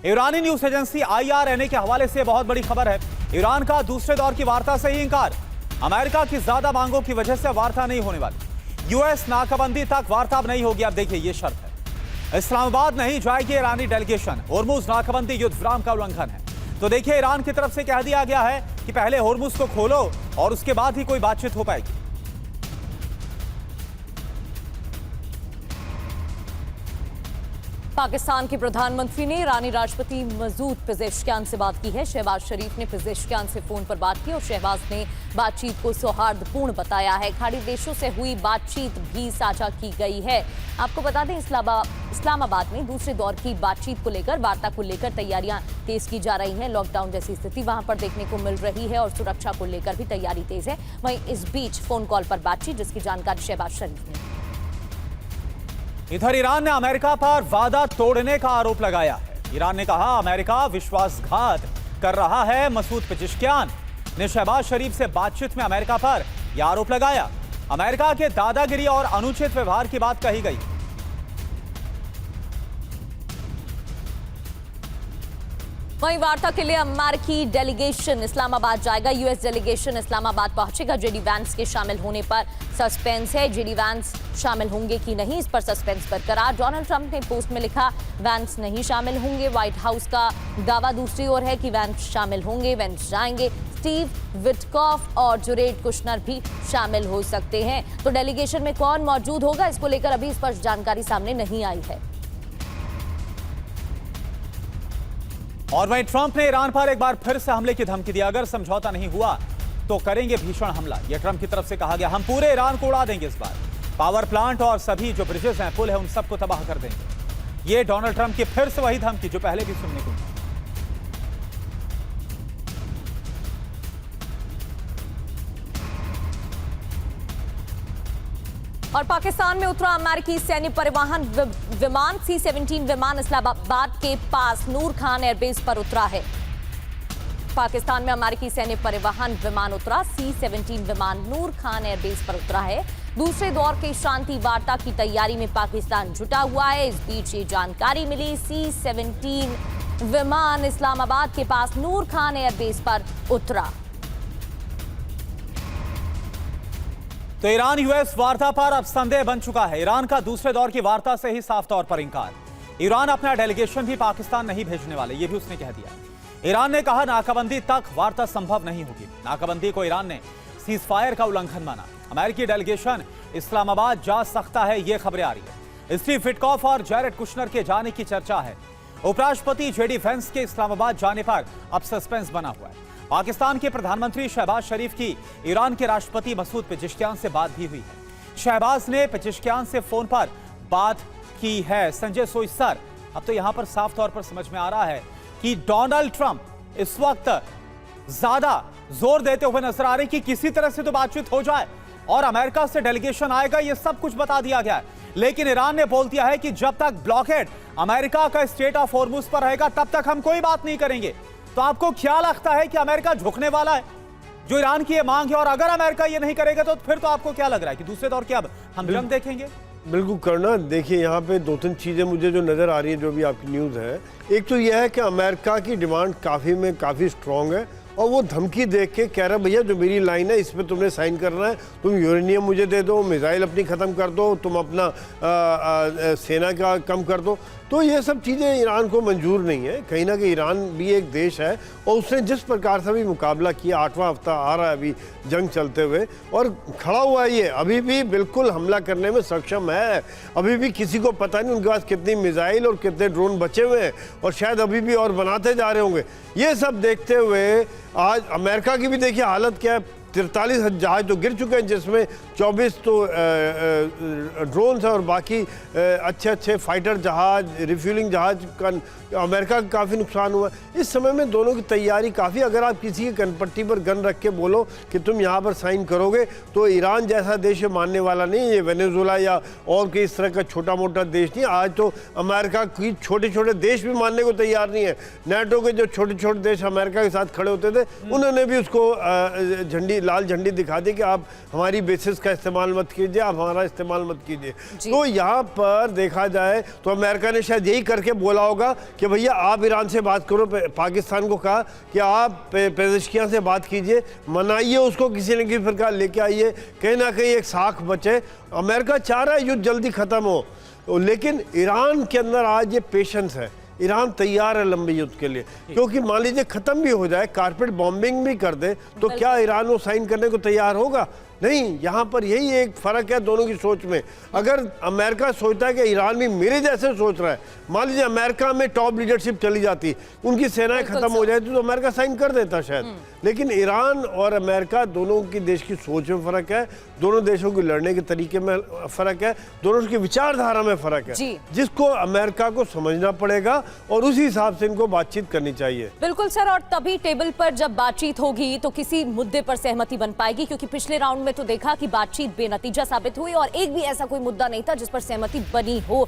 ईरानी news agency IRNA के हवाले से बहुत बड़ी खबर है। ईरान का दूसरे दौर की वार्ता से ही इंकार। अमेरिका की ज्यादा मांगों की वजह से वार्ता नहीं होने वाली। यूएस नाकाबंदी तक वार्ता अब नहीं होगी। अब देखिए ये शर्त है, इस्लामाबाद नहीं जाएगी ईरानी डेलीगेशन। होर्मुज नाकाबंदी युद्ध विराम का उल्लंघन है। तो देखिए ईरान की तरफ से कह दिया गया है कि पहले होर्मुज को खोलो और उसके बाद ही कोई बातचीत हो पाएगी। पाकिस्तान के प्रधानमंत्री ने ईरानी राष्ट्रपति मसूद पेजेश्कियान से बात की है। शहबाज शरीफ ने पेजेश्कियान से फोन पर बात की और शहबाज ने बातचीत को सौहार्दपूर्ण बताया है। खाड़ी देशों से हुई बातचीत भी साझा की गई है। आपको बता दें इस्लामाबाद में दूसरे दौर की बातचीत को लेकर, वार्ता को लेकर तैयारियां तेज की जा रही हैं। लॉकडाउन जैसी स्थिति वहां पर देखने को मिल रही है और सुरक्षा को लेकर भी तैयारी तेज है। वहीं इस बीच फोन कॉल पर बातचीत, जिसकी जानकारी शहबाज शरीफ ने। इधर ईरान ने अमेरिका पर वादा तोड़ने का आरोप लगाया है। ईरान ने कहा अमेरिका विश्वासघात कर रहा है। मसूद पेजेश्कियान ने शहबाज शरीफ से बातचीत में अमेरिका पर यह आरोप लगाया। अमेरिका के दादागिरी और अनुचित व्यवहार की बात कही गई। वहीं वार्ता के लिए अमेरिकी डेलीगेशन इस्लामाबाद जाएगा। यूएस डेलीगेशन इस्लामाबाद पहुंचेगा। जेडी वैंस के शामिल होने पर सस्पेंस है। जेडी वैंस शामिल होंगे कि नहीं, इस पर सस्पेंस बरकरार। डोनाल्ड ट्रंप ने पोस्ट में लिखा वैंस नहीं शामिल होंगे। व्हाइट हाउस का दावा दूसरी ओर है कि वैंस शामिल होंगे, वैंस जाएंगे। स्टीव विटकॉफ और जरेड कुशनर भी शामिल हो सकते हैं। तो डेलीगेशन में कौन मौजूद होगा, इसको लेकर अभी स्पष्ट जानकारी सामने नहीं आई है। और वहीं ट्रंप ने ईरान पर एक बार फिर से हमले की धमकी दी। अगर समझौता नहीं हुआ तो करेंगे भीषण हमला, यह ट्रंप की तरफ से कहा गया। हम पूरे ईरान को उड़ा देंगे इस बार। पावर प्लांट और सभी जो ब्रिजेस हैं, पुल है, उन सबको तबाह कर देंगे। यह डोनाल्ड ट्रंप की फिर से वही धमकी जो पहले भी सुनने को मिली। और पाकिस्तान में उतरा अमेरिकी सैन्य परिवहन विमान C-17 विमान इस्लामाबाद के पास नूर खान एयरबेस पर उतरा है। पाकिस्तान में अमेरिकी सैन्य परिवहन विमान उतरा। C-17 विमान नूर खान एयरबेस पर उतरा है। दूसरे दौर के शांति वार्ता की तैयारी में पाकिस्तान जुटा हुआ है। इस बीच ये जानकारी मिली, C-17 विमान इस्लामाबाद के पास नूर खान एयरबेस पर उतरा। तो ईरान यूएस वार्ता पर अब संदेह बन चुका है। ईरान का दूसरे दौर की वार्ता से ही साफ तौर पर इंकार। ईरान अपना डेलीगेशन भी पाकिस्तान नहीं भेजने वाले, यह भी उसने कह दिया। ईरान ने कहा नाकाबंदी तक वार्ता संभव नहीं होगी। नाकाबंदी को ईरान ने सीज फायर का उल्लंघन माना। अमेरिकी डेलीगेशन इस्लामाबाद जा सकता है, यह खबरें आ रही है। स्टीव विटकॉफ और जैरेड कुशनर के जाने की चर्चा है। उपराष्ट्रपति जेडी वैंस के इस्लामाबाद जाने पर अब सस्पेंस बना हुआ है। पाकिस्तान के प्रधानमंत्री शहबाज शरीफ की ईरान के राष्ट्रपति मसूद पेजेश्कियान से बात भी हुई है। शहबाज ने पेजेश्कियान से फोन पर बात की है। संजय सोई सर, अब तो यहां पर साफ तौर पर समझ में आ रहा है कि डोनाल्ड ट्रंप इस वक्त ज्यादा जोर देते हुए नजर आ रहे कि किसी तरह से तो बातचीत हो जाए और अमेरिका से डेलीगेशन आएगा, यह सब कुछ बता दिया गया है। लेकिन ईरान ने बोल दिया है कि जब तक ब्लॉकेड अमेरिका का स्टेट ऑफ होर्मुज पर रहेगा तब तक हम कोई बात नहीं करेंगे। तो आपको क्या लगता है कि अमेरिका झुकने वाला है जो ईरान की ये मांग है? और अगर अमेरिका ये नहीं करेगा तो फिर तो आपको क्या लग रहा है कि दूसरे दौर के अब हम जंग देखेंगे? बिल्कुल करना। देखिए यहाँ पे दो तीन चीज़ें मुझे जो नज़र आ रही है, जो भी आपकी न्यूज़ है, एक तो यह है कि अमेरिका की डिमांड काफ़ी स्ट्रॉन्ग है और वो धमकी देख के कह रहा है भैया जो मेरी लाइन है इस पर तुमने साइन करना है, तुम यूरेनियम मुझे दे दो, मिसाइल अपनी ख़त्म कर दो, तुम अपना सेना का कम कर दो। तो ये सब चीज़ें ईरान को मंजूर नहीं है। कहीं ना कहीं ईरान भी एक देश है और उसने जिस प्रकार से भी मुकाबला किया, 8वां हफ्ता आ रहा है अभी जंग चलते हुए, और खड़ा हुआ है, ये अभी भी बिल्कुल हमला करने में सक्षम है। अभी भी किसी को पता नहीं उनके पास कितनी मिसाइल और कितने ड्रोन बचे हुए हैं और शायद अभी भी और बनाते जा रहे होंगे। ये सब देखते हुए आज अमेरिका की भी देखिए हालत क्या है। 43 जहाज तो गिर चुके हैं, जिसमें 24 तो ड्रोन्स हैं और बाकी अच्छे फाइटर जहाज, रिफ्यूलिंग जहाज का अमेरिका का काफ़ी नुकसान हुआ। इस समय में दोनों की तैयारी काफ़ी, अगर आप किसी की कनपट्टी पर गन रख के बोलो कि तुम यहाँ पर साइन करोगे तो ईरान जैसा देश मानने वाला नहीं है। ये वेनेजुएला या और कोई इस तरह का छोटा मोटा देश नहीं। आज तो अमेरिका की छोटे छोटे देश भी मानने को तैयार नहीं है। नेटो के जो छोटे छोटे देश अमेरिका के साथ खड़े होते थे, उन्होंने भी उसको झंडी लाल झंडी दिखा दी कि आप हमारी बेसिस का इस्तेमाल मत कीजिए, आप हमारा इस्तेमाल मत कीजिए। तो यहाँ पर देखा जाए तो अमेरिका ने शायद यही करके बोला होगा कि भैया आप ईरान से बात करो, पाकिस्तान को कहा कि आप पेज़ेश्कियां से बात कीजिए, मनाइए उसको, किसी न किसी प्रकार लेके आइए, कहीं ना कहीं एक साख बचे। अमेरिका चाह रहा है युद्ध जल्दी ख़त्म हो, लेकिन ईरान के अंदर आज ये पेशेंस है, ईरान तैयार है लंबे युद्ध के लिए, क्योंकि मान लीजिए खत्म भी हो जाए, कारपेट बॉम्बिंग भी कर दे, तो क्या ईरान वो साइन करने को तैयार होगा? नहीं। यहाँ पर यही एक फर्क है दोनों की सोच में। अगर अमेरिका सोचता है कि ईरान भी मेरे जैसे सोच रहा है, मान लीजिए अमेरिका में टॉप लीडरशिप चली जाती, उनकी सेनाएं खत्म हो जाती, तो अमेरिका साइन कर देता शायद। लेकिन ईरान और अमेरिका दोनों की देश की सोच में फर्क है, दोनों देशों के लड़ने के तरीके में फर्क है, दोनों की विचारधारा में फर्क है, जिसको अमेरिका को समझना पड़ेगा और उसी हिसाब से इनको बातचीत करनी चाहिए। बिल्कुल सर, और तभी टेबल पर जब बातचीत होगी तो किसी मुद्दे पर सहमति बन पाएगी, क्योंकि पिछले राउंड में तो देखा कि बातचीत बेनतीजा साबित हुई और एक भी ऐसा कोई मुद्दा नहीं था जिस पर सहमति बनी हो।